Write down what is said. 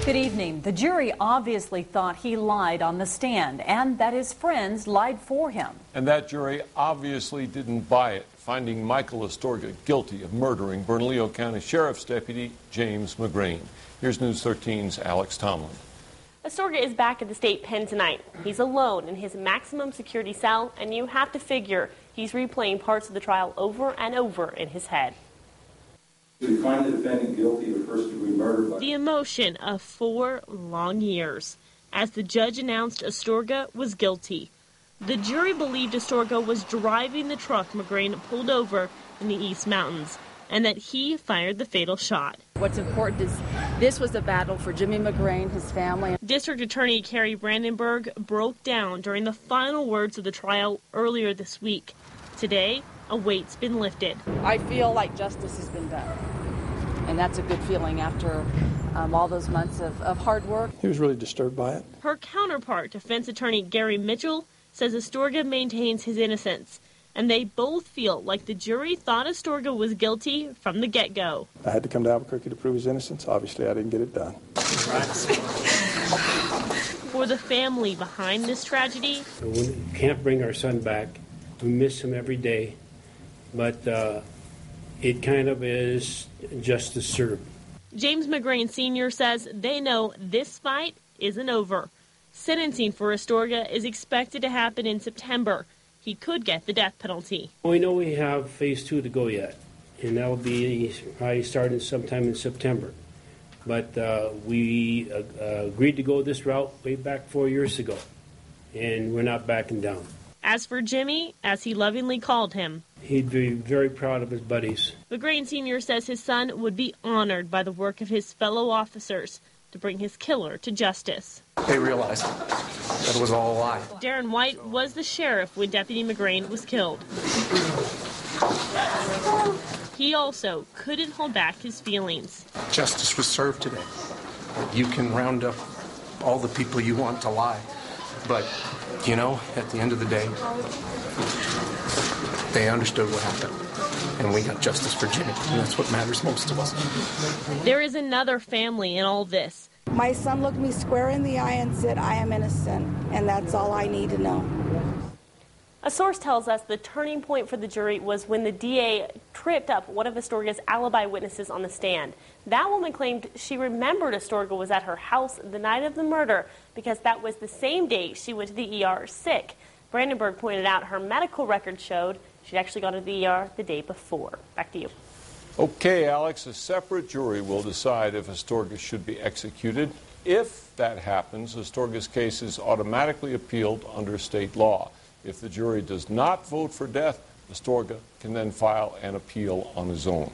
Good evening. The jury obviously thought he lied on the stand and that his friends lied for him. And that jury obviously didn't buy it, finding Michael Astorga guilty of murdering Bernalillo County Sheriff's Deputy James McGrane. Here's News 13's Alex Tomlin. Astorga is back at the state pen tonight. He's alone in his maximum security cell, and you have to figure he's replaying parts of the trial over and over in his head. We find the defendant guilty of first-degree murder. The emotion of 4 long years as the judge announced Astorga was guilty. The jury believed Astorga was driving the truck McGrane pulled over in the East Mountains and that he fired the fatal shot. What's important is this was a battle for Jimmy McGrane, his family. District Attorney Carrie Brandenburg broke down during the final words of the trial earlier this week. Today, a weight's been lifted. I feel like justice has been done, and that's a good feeling after all those months of hard work. He was really disturbed by it. Her counterpart, defense attorney Gary Mitchell, says Astorga maintains his innocence, and they both feel like the jury thought Astorga was guilty from the get-go. I had to come to Albuquerque to prove his innocence. Obviously, I didn't get it done. For the family behind this tragedy, we can't bring our son back. We miss him every day, but it kind of is justice served. James McGrane Sr. says they know this fight isn't over. Sentencing for Astorga is expected to happen in September. He could get the death penalty. We know we have phase 2 to go yet, and that will be probably starting sometime in September. But we agreed to go this route way back 4 years ago, and we're not backing down. As for Jimmy, as he lovingly called him, he'd be very proud of his buddies. McGrane Sr. says his son would be honored by the work of his fellow officers to bring his killer to justice. They realized that it was all a lie. Darren White was the sheriff when Deputy McGrane was killed. He also couldn't hold back his feelings. Justice was served today. You can round up all the people you want to lie, but, you know, at the end of the day, they understood what happened, and we got justice for Jimmy, and that's what matters most to us. There is another family in all this. My son looked me square in the eye and said, I am innocent, and that's all I need to know. A source tells us the turning point for the jury was when the DA tripped up one of Astorga's alibi witnesses on the stand. That woman claimed she remembered Astorga was at her house the night of the murder because that was the same day she went to the ER sick. Brandenburg pointed out her medical record showed she'd actually gone to the ER the day before. Back to you. Okay, Alex, a separate jury will decide if Astorga should be executed. If that happens, Astorga's case is automatically appealed under state law. If the jury does not vote for death, Astorga can then file an appeal on his own.